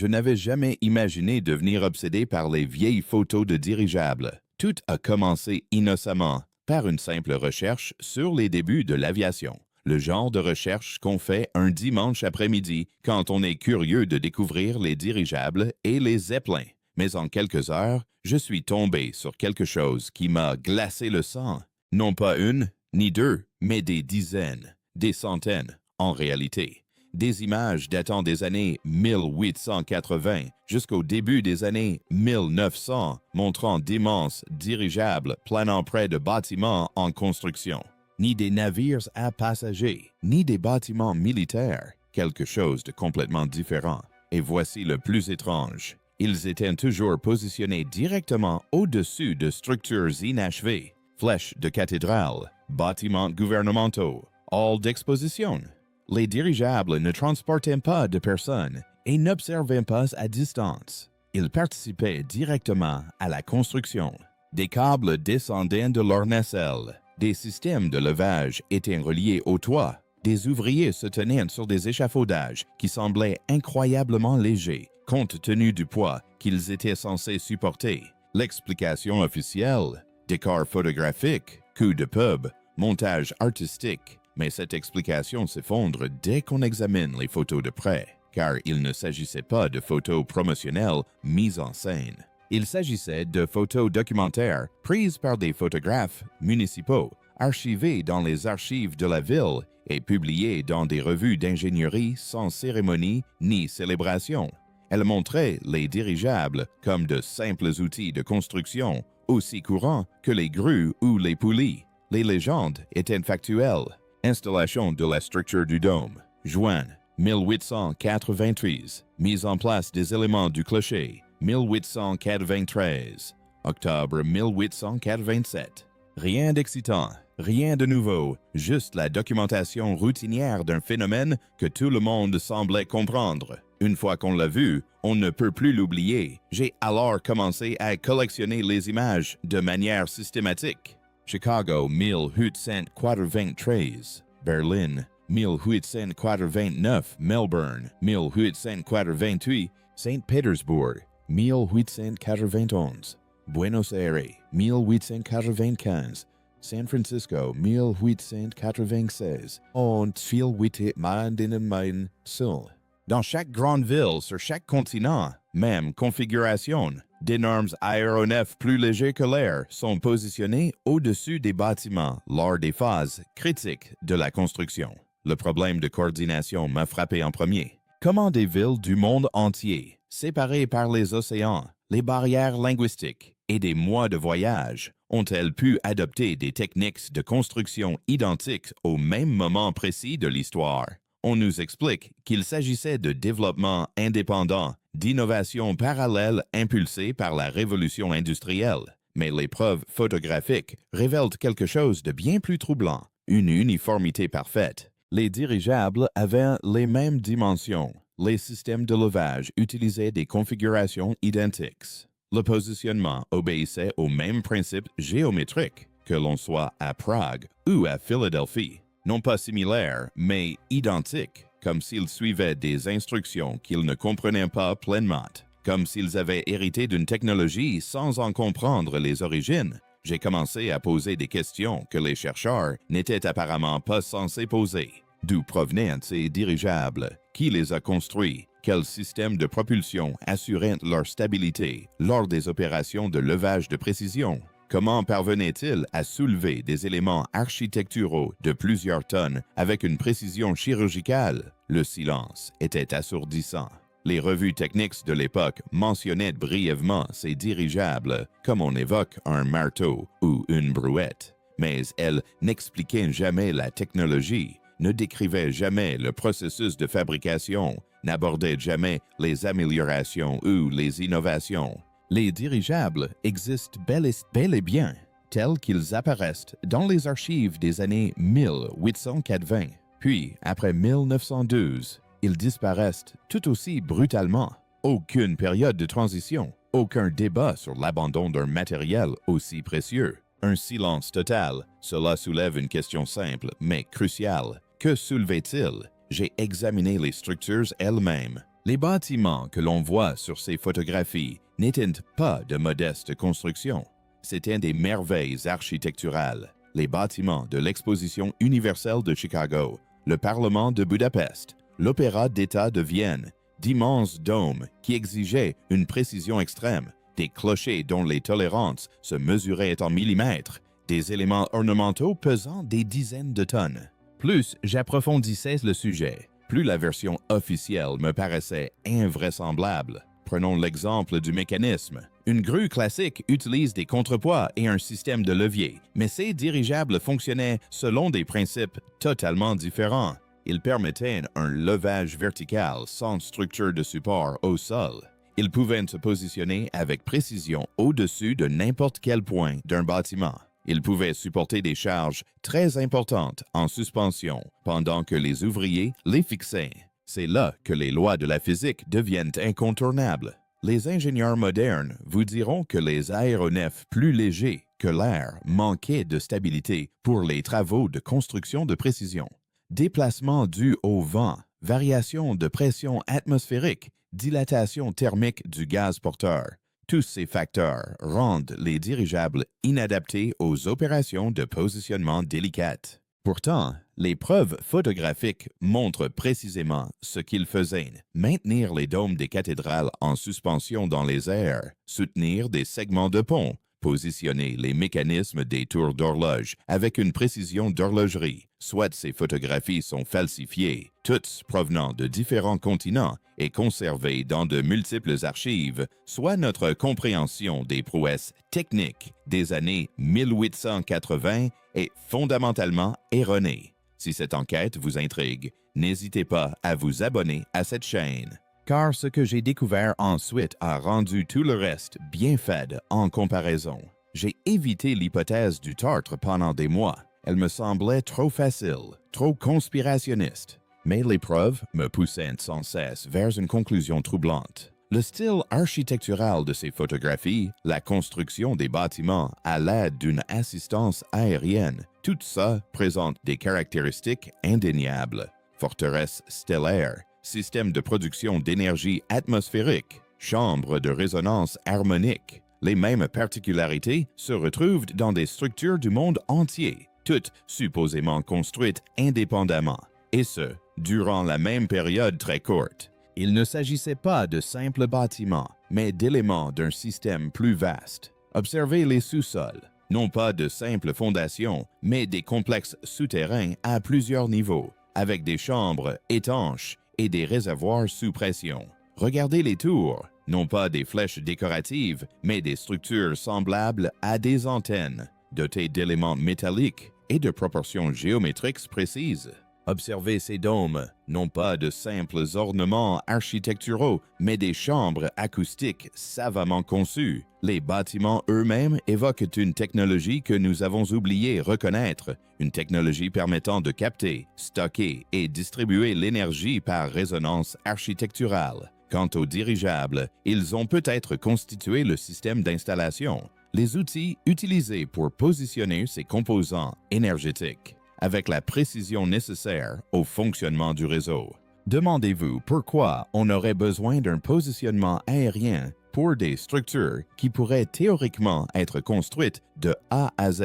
Je n'avais jamais imaginé devenir obsédé par les vieilles photos de dirigeables. Tout a commencé innocemment, par une simple recherche sur les débuts de l'aviation. Le genre de recherche qu'on fait un dimanche après-midi quand on est curieux de découvrir les dirigeables et les zeppelins. Mais en quelques heures, je suis tombé sur quelque chose qui m'a glacé le sang. Non pas une, ni deux, mais des dizaines, des centaines, en réalité. Des images datant des années 1880 jusqu'au début des années 1900, montrant d'immenses dirigeables planant près de bâtiments en construction. Ni des navires à passagers, ni des bâtiments militaires, quelque chose de complètement différent. Et voici le plus étrange. Ils étaient toujours positionnés directement au-dessus de structures inachevées, flèches de cathédrales, bâtiments gouvernementaux, halls d'exposition. Les dirigeables ne transportaient pas de personnes et n'observaient pas à distance. Ils participaient directement à la construction. Des câbles descendaient de leurs nacelles. Des systèmes de levage étaient reliés au toit. Des ouvriers se tenaient sur des échafaudages qui semblaient incroyablement légers, compte tenu du poids qu'ils étaient censés supporter. L'explication officielle: décor photographique, coup de pub, montage artistique. Mais cette explication s'effondre dès qu'on examine les photos de près, car il ne s'agissait pas de photos promotionnelles mises en scène. Il s'agissait de photos documentaires prises par des photographes municipaux, archivées dans les archives de la ville et publiées dans des revues d'ingénierie sans cérémonie ni célébration. Elles montraient les dirigeables comme de simples outils de construction, aussi courants que les grues ou les poulies. Les légendes étaient factuelles. Installation de la structure du dôme. Juin 1893. Mise en place des éléments du clocher. 1893. Octobre 1887. Rien d'excitant, rien de nouveau, juste la documentation routinière d'un phénomène que tout le monde semblait comprendre. Une fois qu'on l'a vu, on ne peut plus l'oublier. J'ai alors commencé à collectionner les images de manière systématique. Chicago 1893, Berlin 1889, Melbourne 1888, Saint Petersburg 1891, Buenos Aires 1895, San Francisco 1896, und viel weiter mein Sul. Dans chaque grande ville, sur chaque continent, même configuration, d'énormes aéronefs plus légers que l'air sont positionnés au-dessus des bâtiments lors des phases critiques de la construction. Le problème de coordination m'a frappé en premier. Comment des villes du monde entier, séparées par les océans, les barrières linguistiques et des mois de voyage, ont-elles pu adopter des techniques de construction identiques au même moment précis de l'histoire? On nous explique qu'il s'agissait de développement indépendant, d'innovation parallèle impulsée par la révolution industrielle. Mais les preuves photographiques révèlent quelque chose de bien plus troublant, une uniformité parfaite. Les dirigeables avaient les mêmes dimensions. Les systèmes de levage utilisaient des configurations identiques. Le positionnement obéissait aux mêmes principes géométriques, que l'on soit à Prague ou à Philadelphie. Non pas similaires, mais identiques, comme s'ils suivaient des instructions qu'ils ne comprenaient pas pleinement, comme s'ils avaient hérité d'une technologie sans en comprendre les origines. J'ai commencé à poser des questions que les chercheurs n'étaient apparemment pas censés poser. D'où provenaient ces dirigeables? Qui les a construits? Quel système de propulsion assurait leur stabilité lors des opérations de levage de précision? Comment parvenaient-ils à soulever des éléments architecturaux de plusieurs tonnes avec une précision chirurgicale? Le silence était assourdissant. Les revues techniques de l'époque mentionnaient brièvement ces dirigeables comme on évoque un marteau ou une brouette. Mais elles n'expliquaient jamais la technologie, ne décrivaient jamais le processus de fabrication, n'abordaient jamais les améliorations ou les innovations. Les dirigeables existent bel et bien, tels qu'ils apparaissent dans les archives des années 1880. Puis, après 1912, ils disparaissent tout aussi brutalement. Aucune période de transition, aucun débat sur l'abandon d'un matériel aussi précieux. Un silence total. Cela soulève une question simple, mais cruciale. Que soulevait-il? J'ai examiné les structures elles-mêmes. Les bâtiments que l'on voit sur ces photographies n'étaient pas de modestes constructions. C'étaient des merveilles architecturales. Les bâtiments de l'Exposition universelle de Chicago, le Parlement de Budapest, l'Opéra d'État de Vienne, d'immenses dômes qui exigeaient une précision extrême, des clochers dont les tolérances se mesuraient en millimètres, des éléments ornementaux pesant des dizaines de tonnes. Plus j'approfondissais le sujet, plus la version officielle me paraissait invraisemblable. Prenons l'exemple du mécanisme. Une grue classique utilise des contrepoids et un système de levier, mais ces dirigeables fonctionnaient selon des principes totalement différents. Ils permettaient un levage vertical sans structure de support au sol. Ils pouvaient se positionner avec précision au-dessus de n'importe quel point d'un bâtiment. Ils pouvaient supporter des charges très importantes en suspension pendant que les ouvriers les fixaient. C'est là que les lois de la physique deviennent incontournables. Les ingénieurs modernes vous diront que les aéronefs plus légers que l'air manquaient de stabilité pour les travaux de construction de précision. Déplacement dû au vent, variation de pression atmosphérique, dilatation thermique du gaz porteur. Tous ces facteurs rendent les dirigeables inadaptés aux opérations de positionnement délicates. Pourtant, les preuves photographiques montrent précisément ce qu'ils faisaient: maintenir les dômes des cathédrales en suspension dans les airs, soutenir des segments de pont, positionner les mécanismes des tours d'horloge avec une précision d'horlogerie. Soit ces photographies sont falsifiées, toutes provenant de différents continents et conservées dans de multiples archives, soit notre compréhension des prouesses techniques des années 1880 est fondamentalement erronée. Si cette enquête vous intrigue, n'hésitez pas à vous abonner à cette chaîne, car ce que j'ai découvert ensuite a rendu tout le reste bien fade en comparaison. J'ai évité l'hypothèse du tartre pendant des mois. Elle me semblait trop facile, trop conspirationniste. Mais les preuves me poussaient sans cesse vers une conclusion troublante. Le style architectural de ces photographies, la construction des bâtiments à l'aide d'une assistance aérienne, tout ça présente des caractéristiques indéniables. Forteresse stellaire, système de production d'énergie atmosphérique, chambre de résonance harmonique. Les mêmes particularités se retrouvent dans des structures du monde entier, toutes supposément construites indépendamment, et ce, durant la même période très courte. Il ne s'agissait pas de simples bâtiments, mais d'éléments d'un système plus vaste. Observez les sous-sols, non pas de simples fondations, mais des complexes souterrains à plusieurs niveaux, avec des chambres étanches et des réservoirs sous pression. Regardez les tours, non pas des flèches décoratives, mais des structures semblables à des antennes, dotées d'éléments métalliques et de proportions géométriques précises. Observez ces dômes, non pas de simples ornements architecturaux, mais des chambres acoustiques savamment conçues. Les bâtiments eux-mêmes évoquent une technologie que nous avons oublié reconnaître, une technologie permettant de capter, stocker et distribuer l'énergie par résonance architecturale. Quant aux dirigeables, ils ont peut-être constitué le système d'installation, les outils utilisés pour positionner ces composants énergétiques, avec la précision nécessaire au fonctionnement du réseau. Demandez-vous pourquoi on aurait besoin d'un positionnement aérien pour des structures qui pourraient théoriquement être construites de A à Z,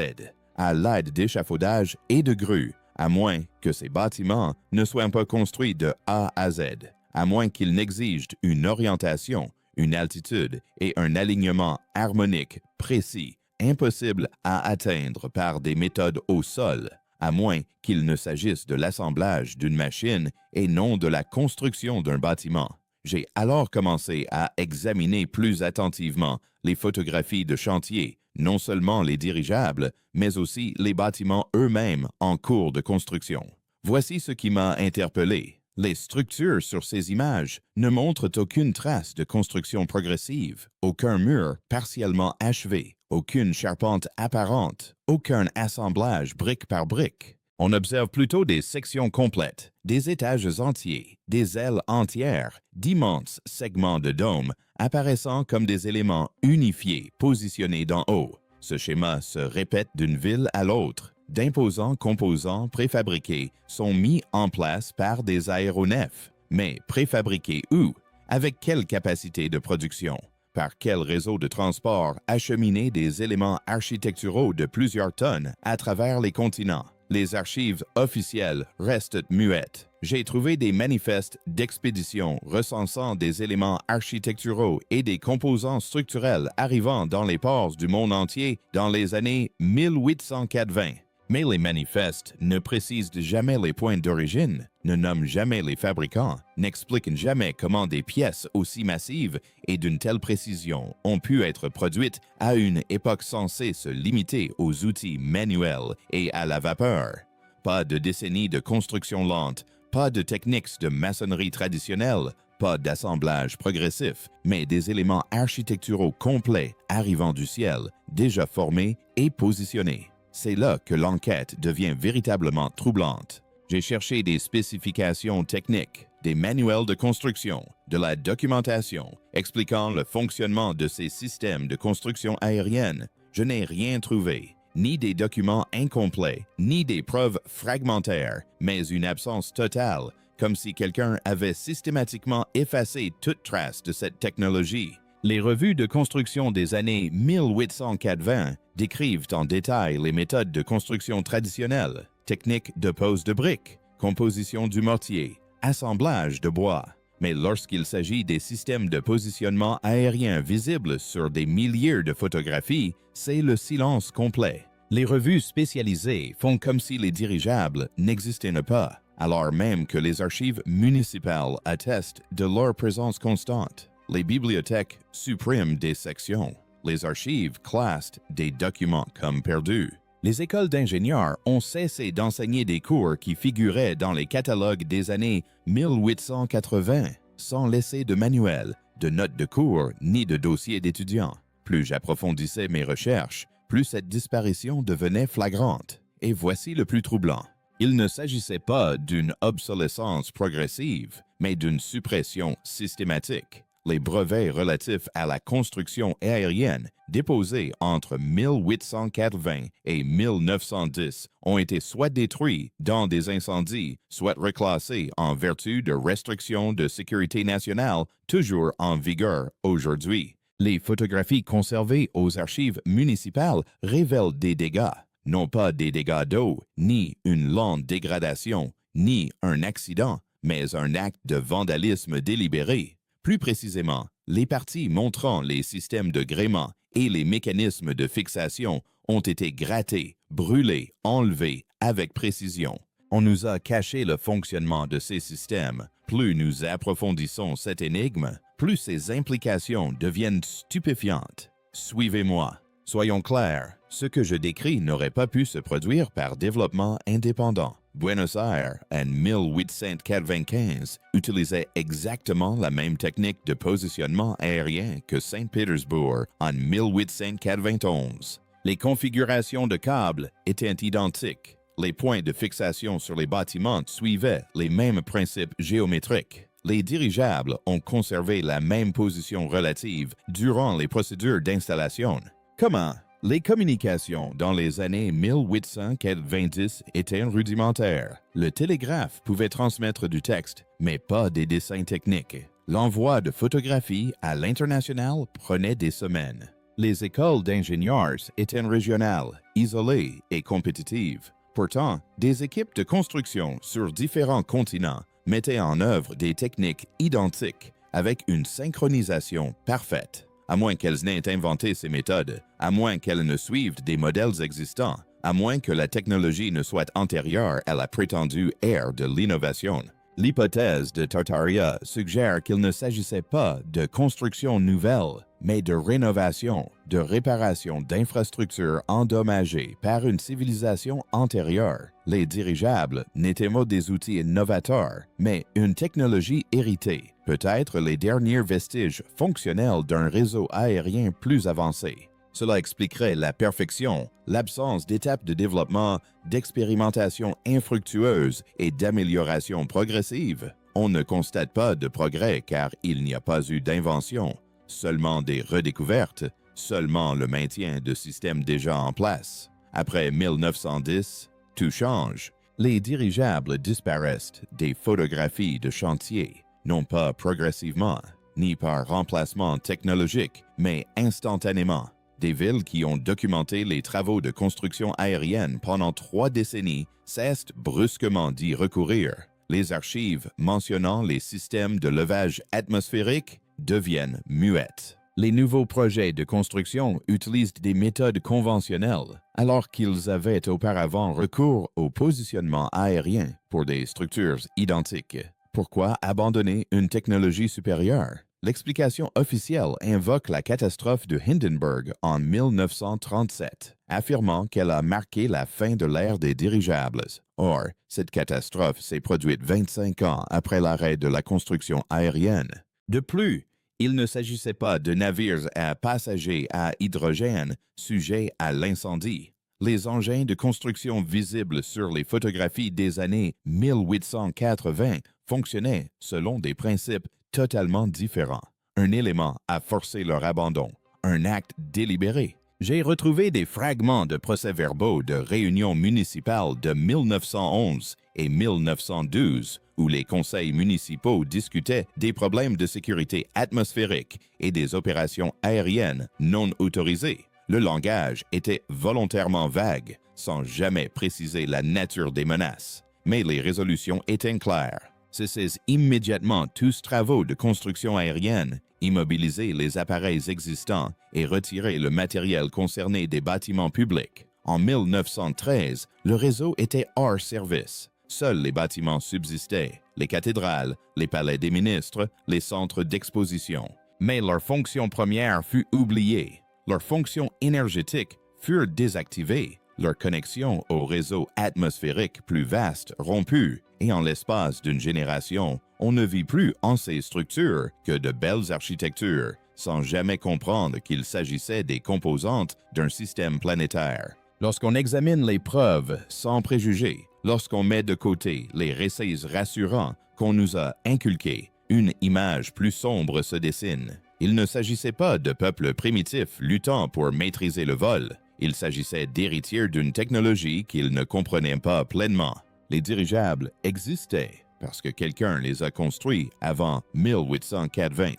à l'aide d'échafaudages et de grues, à moins que ces bâtiments ne soient pas construits de A à Z, à moins qu'ils n'exigent une orientation, une altitude et un alignement harmonique précis, impossible à atteindre par des méthodes au sol, à moins qu'il ne s'agisse de l'assemblage d'une machine et non de la construction d'un bâtiment. J'ai alors commencé à examiner plus attentivement les photographies de chantier, non seulement les dirigeables, mais aussi les bâtiments eux-mêmes en cours de construction. Voici ce qui m'a interpellé. Les structures sur ces images ne montrent aucune trace de construction progressive, aucun mur partiellement achevé, aucune charpente apparente, aucun assemblage brique par brique. On observe plutôt des sections complètes, des étages entiers, des ailes entières, d'immenses segments de dôme apparaissant comme des éléments unifiés positionnés d'en haut. Ce schéma se répète d'une ville à l'autre. D'imposants composants préfabriqués sont mis en place par des aéronefs. Mais préfabriqués où? Avec quelle capacité de production? Par quel réseau de transport acheminer des éléments architecturaux de plusieurs tonnes à travers les continents? Les archives officielles restent muettes. J'ai trouvé des manifestes d'expédition recensant des éléments architecturaux et des composants structurels arrivant dans les ports du monde entier dans les années 1880. Mais les manifestes ne précisent jamais les points d'origine, ne nomment jamais les fabricants, n'expliquent jamais comment des pièces aussi massives et d'une telle précision ont pu être produites à une époque censée se limiter aux outils manuels et à la vapeur. Pas de décennies de construction lente, pas de techniques de maçonnerie traditionnelle, pas d'assemblage progressif, mais des éléments architecturaux complets arrivant du ciel, déjà formés et positionnés. C'est là que l'enquête devient véritablement troublante. J'ai cherché des spécifications techniques, des manuels de construction, de la documentation expliquant le fonctionnement de ces systèmes de construction aérienne. Je n'ai rien trouvé, ni des documents incomplets, ni des preuves fragmentaires, mais une absence totale, comme si quelqu'un avait systématiquement effacé toute trace de cette technologie. Les revues de construction des années 1880 décrivent en détail les méthodes de construction traditionnelles, techniques de pose de briques, composition du mortier, assemblage de bois. Mais lorsqu'il s'agit des systèmes de positionnement aérien visibles sur des milliers de photographies, c'est le silence complet. Les revues spécialisées font comme si les dirigeables n'existaient pas, alors même que les archives municipales attestent de leur présence constante. Les bibliothèques suppriment des sections. Les archives classent des documents comme perdus. Les écoles d'ingénieurs ont cessé d'enseigner des cours qui figuraient dans les catalogues des années 1880, sans laisser de manuel, de notes de cours ni de dossiers d'étudiants. Plus j'approfondissais mes recherches, plus cette disparition devenait flagrante. Et voici le plus troublant. Il ne s'agissait pas d'une obsolescence progressive, mais d'une suppression systématique. Les brevets relatifs à la construction aérienne déposés entre 1880 et 1910 ont été soit détruits dans des incendies, soit reclassés en vertu de restrictions de sécurité nationale toujours en vigueur aujourd'hui. Les photographies conservées aux archives municipales révèlent des dégâts, non pas des dégâts d'eau, ni une lente dégradation, ni un accident, mais un acte de vandalisme délibéré. Plus précisément, les parties montrant les systèmes de gréement et les mécanismes de fixation ont été grattés, brûlés, enlevés avec précision. On nous a caché le fonctionnement de ces systèmes. Plus nous approfondissons cette énigme, plus ses implications deviennent stupéfiantes. Suivez-moi. Soyons clairs, ce que je décris n'aurait pas pu se produire par développement indépendant. Buenos Aires, en 1895, utilisait exactement la même technique de positionnement aérien que Saint-Pétersbourg en 1891. Les configurations de câbles étaient identiques. Les points de fixation sur les bâtiments suivaient les mêmes principes géométriques. Les dirigeables ont conservé la même position relative durant les procédures d'installation. Comment? Les communications dans les années 1890 étaient rudimentaires. Le télégraphe pouvait transmettre du texte, mais pas des dessins techniques. L'envoi de photographies à l'international prenait des semaines. Les écoles d'ingénieurs étaient régionales, isolées et compétitives. Pourtant, des équipes de construction sur différents continents mettaient en œuvre des techniques identiques avec une synchronisation parfaite. À moins qu'elles n'aient inventé ces méthodes, à moins qu'elles ne suivent des modèles existants, à moins que la technologie ne soit antérieure à la prétendue ère de l'innovation. L'hypothèse de Tartaria suggère qu'il ne s'agissait pas de construction nouvelle, mais de rénovation, de réparation d'infrastructures endommagées par une civilisation antérieure. Les dirigeables n'étaient pas des outils novateurs, mais une technologie héritée, peut-être les derniers vestiges fonctionnels d'un réseau aérien plus avancé. Cela expliquerait la perfection, l'absence d'étapes de développement, d'expérimentation infructueuse et d'amélioration progressive. On ne constate pas de progrès car il n'y a pas eu d'invention, seulement des redécouvertes, seulement le maintien de systèmes déjà en place. Après 1910, tout change. Les dirigeables disparaissent des photographies de chantier. non pas progressivement, ni par remplacement technologique, mais instantanément. Des villes qui ont documenté les travaux de construction aérienne pendant 3 décennies cessent brusquement d'y recourir. Les archives mentionnant les systèmes de levage atmosphérique deviennent muettes. Les nouveaux projets de construction utilisent des méthodes conventionnelles, alors qu'ils avaient auparavant recours au positionnement aérien pour des structures identiques. Pourquoi abandonner une technologie supérieure? L'explication officielle invoque la catastrophe de Hindenburg en 1937, affirmant qu'elle a marqué la fin de l'ère des dirigeables. Or, cette catastrophe s'est produite 25 ans après l'arrêt de la construction aérienne. De plus, il ne s'agissait pas de navires à passagers à hydrogène sujets à l'incendie. Les engins de construction visibles sur les photographies des années 1880 fonctionnaient selon des principes totalement différents. Un élément a forcé leur abandon, un acte délibéré. J'ai retrouvé des fragments de procès-verbaux de réunions municipales de 1911 et 1912 où les conseils municipaux discutaient des problèmes de sécurité atmosphérique et des opérations aériennes non autorisées. Le langage était volontairement vague, sans jamais préciser la nature des menaces. Mais les résolutions étaient claires. Cessez immédiatement tous travaux de construction aérienne, immobiliser les appareils existants et retirer le matériel concerné des bâtiments publics. En 1913, le réseau était hors service. Seuls les bâtiments subsistaient, les cathédrales, les palais des ministres, les centres d'exposition. Mais leur fonction première fut oubliée. Leurs fonctions énergétiques furent désactivées, leur connexion au réseau atmosphérique plus vaste rompue, et en l'espace d'une génération, on ne vit plus en ces structures que de belles architectures, sans jamais comprendre qu'il s'agissait des composantes d'un système planétaire. Lorsqu'on examine les preuves sans préjugés, lorsqu'on met de côté les récits rassurants qu'on nous a inculqués, une image plus sombre se dessine. Il ne s'agissait pas de peuples primitifs luttant pour maîtriser le vol. Il s'agissait d'héritiers d'une technologie qu'ils ne comprenaient pas pleinement. Les dirigeables existaient parce que quelqu'un les a construits avant 1880.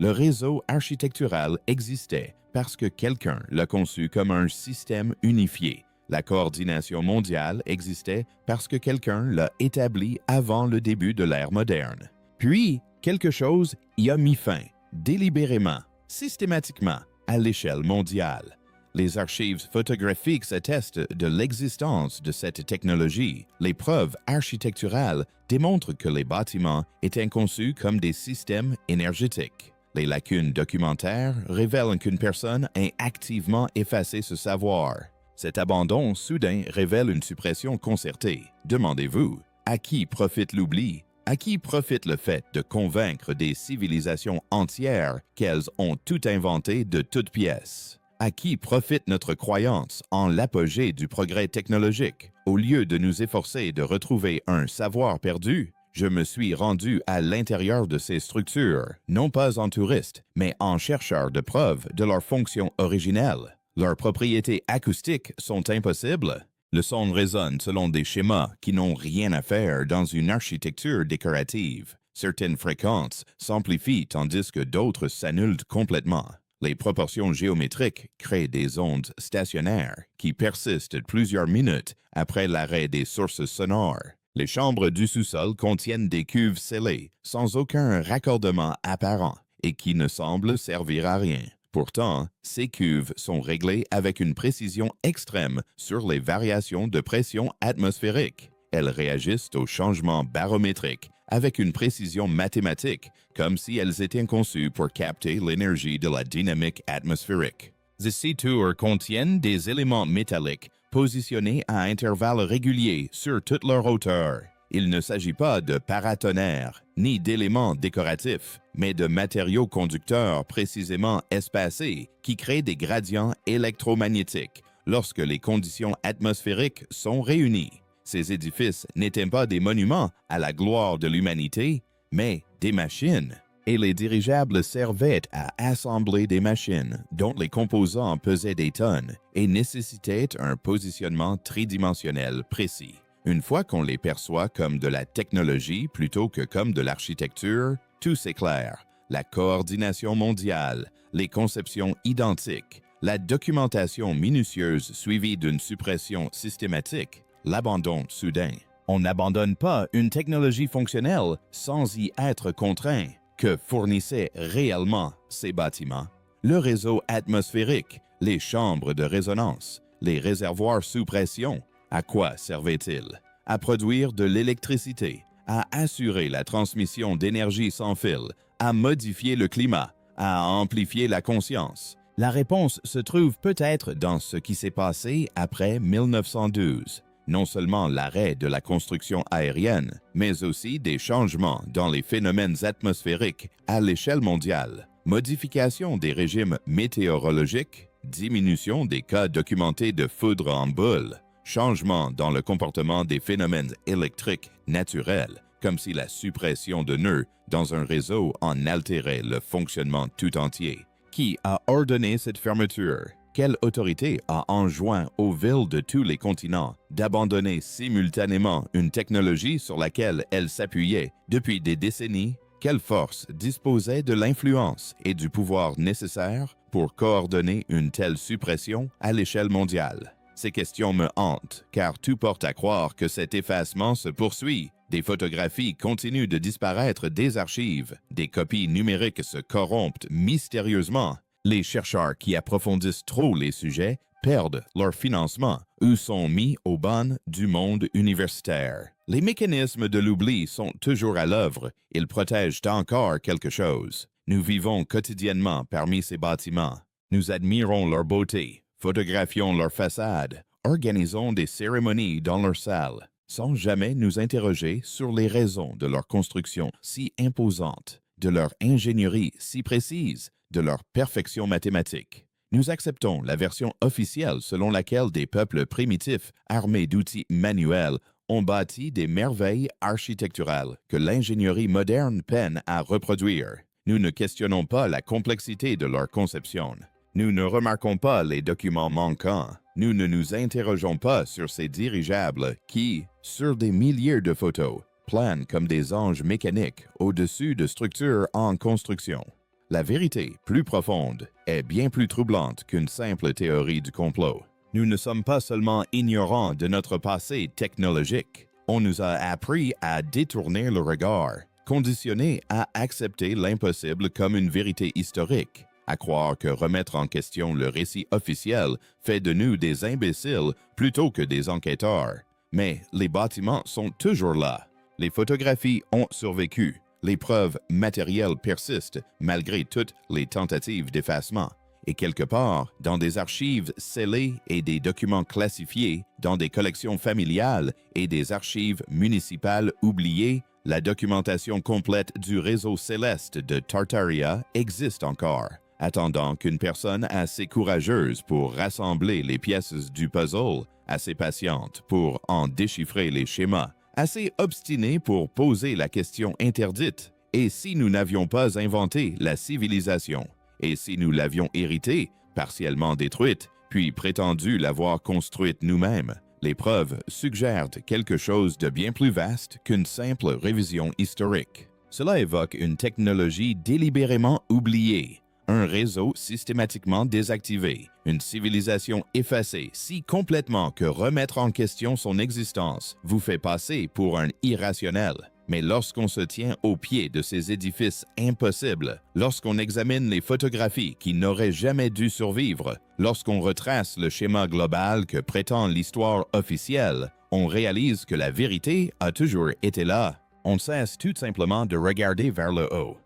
Le réseau architectural existait parce que quelqu'un l'a conçu comme un système unifié. La coordination mondiale existait parce que quelqu'un l'a établi avant le début de l'ère moderne. Puis, quelque chose y a mis fin, délibérément, systématiquement, à l'échelle mondiale. Les archives photographiques attestent de l'existence de cette technologie. Les preuves architecturales démontrent que les bâtiments étaient conçus comme des systèmes énergétiques. Les lacunes documentaires révèlent qu'une personne a activement effacé ce savoir. Cet abandon soudain révèle une suppression concertée. Demandez-vous, à qui profite l'oubli? À qui profite le fait de convaincre des civilisations entières qu'elles ont tout inventé de toutes pièces? À qui profite notre croyance en l'apogée du progrès technologique? Au lieu de nous efforcer de retrouver un savoir perdu, je me suis rendu à l'intérieur de ces structures, non pas en touriste, mais en chercheur de preuves de leur fonction originelle. Leurs propriétés acoustiques sont impossibles. Le son résonne selon des schémas qui n'ont rien à faire dans une architecture décorative. Certaines fréquences s'amplifient tandis que d'autres s'annulent complètement. Les proportions géométriques créent des ondes stationnaires qui persistent plusieurs minutes après l'arrêt des sources sonores. Les chambres du sous-sol contiennent des cuves scellées sans aucun raccordement apparent et qui ne semblent servir à rien. Pourtant, ces cuves sont réglées avec une précision extrême sur les variations de pression atmosphérique. Elles réagissent aux changements barométriques avec une précision mathématique, comme si elles étaient conçues pour capter l'énergie de la dynamique atmosphérique. Ces tours contiennent des éléments métalliques positionnés à intervalles réguliers sur toute leur hauteur. Il ne s'agit pas de paratonnerres ni d'éléments décoratifs, mais de matériaux conducteurs précisément espacés qui créent des gradients électromagnétiques lorsque les conditions atmosphériques sont réunies. Ces édifices n'étaient pas des monuments à la gloire de l'humanité, mais des machines. Et les dirigeables servaient à assembler des machines dont les composants pesaient des tonnes et nécessitaient un positionnement tridimensionnel précis. Une fois qu'on les perçoit comme de la technologie plutôt que comme de l'architecture, tout s'éclaire. La coordination mondiale, les conceptions identiques, la documentation minutieuse suivie d'une suppression systématique, l'abandon soudain. On n'abandonne pas une technologie fonctionnelle sans y être contraint. Que fournissaient réellement ces bâtiments? Le réseau atmosphérique, les chambres de résonance, les réservoirs sous pression, à quoi servaient-ils? À produire de l'électricité, à assurer la transmission d'énergie sans fil, à modifier le climat, à amplifier la conscience. La réponse se trouve peut-être dans ce qui s'est passé après 1912. Non seulement l'arrêt de la construction aérienne, mais aussi des changements dans les phénomènes atmosphériques à l'échelle mondiale. Modification des régimes météorologiques, diminution des cas documentés de foudre en boule, changement dans le comportement des phénomènes électriques naturels, comme si la suppression de nœuds dans un réseau en altérait le fonctionnement tout entier. Qui a ordonné cette fermeture? Quelle autorité a enjoint aux villes de tous les continents d'abandonner simultanément une technologie sur laquelle elles s'appuyaient depuis des décennies? Quelle force disposait de l'influence et du pouvoir nécessaires pour coordonner une telle suppression à l'échelle mondiale? Ces questions me hantent, car tout porte à croire que cet effacement se poursuit. Des photographies continuent de disparaître des archives, des copies numériques se corrompent mystérieusement. Les chercheurs qui approfondissent trop les sujets perdent leur financement ou sont mis au ban du monde universitaire. Les mécanismes de l'oubli sont toujours à l'œuvre, ils protègent encore quelque chose. Nous vivons quotidiennement parmi ces bâtiments. Nous admirons leur beauté, photographions leurs façades, organisons des cérémonies dans leurs salles, sans jamais nous interroger sur les raisons de leur construction si imposante, de leur ingénierie si précise, de leur perfection mathématique. Nous acceptons la version officielle selon laquelle des peuples primitifs armés d'outils manuels ont bâti des merveilles architecturales que l'ingénierie moderne peine à reproduire. Nous ne questionnons pas la complexité de leur conception. Nous ne remarquons pas les documents manquants. Nous ne nous interrogeons pas sur ces dirigeables qui, sur des milliers de photos, planent comme des anges mécaniques au-dessus de structures en construction. La vérité, plus profonde, est bien plus troublante qu'une simple théorie du complot. Nous ne sommes pas seulement ignorants de notre passé technologique. On nous a appris à détourner le regard, conditionnés à accepter l'impossible comme une vérité historique, à croire que remettre en question le récit officiel fait de nous des imbéciles plutôt que des enquêteurs. Mais les bâtiments sont toujours là. Les photographies ont survécu. Les preuves matérielles persistent malgré toutes les tentatives d'effacement. Et quelque part, dans des archives scellées et des documents classifiés, dans des collections familiales et des archives municipales oubliées, la documentation complète du réseau céleste de Tartaria existe encore, attendant qu'une personne assez courageuse pour rassembler les pièces du puzzle, assez patiente pour en déchiffrer les schémas, assez obstinée pour poser la question interdite. Et si nous n'avions pas inventé la civilisation? Et si nous l'avions héritée, partiellement détruite, puis prétendu l'avoir construite nous-mêmes? Les preuves suggèrent quelque chose de bien plus vaste qu'une simple révision historique. Cela évoque une technologie délibérément oubliée, un réseau systématiquement désactivé, une civilisation effacée si complètement que remettre en question son existence vous fait passer pour un irrationnel. Mais lorsqu'on se tient au pied de ces édifices impossibles, lorsqu'on examine les photographies qui n'auraient jamais dû survivre, lorsqu'on retrace le schéma global que prétend l'histoire officielle, on réalise que la vérité a toujours été là. On cesse tout simplement de regarder vers le haut.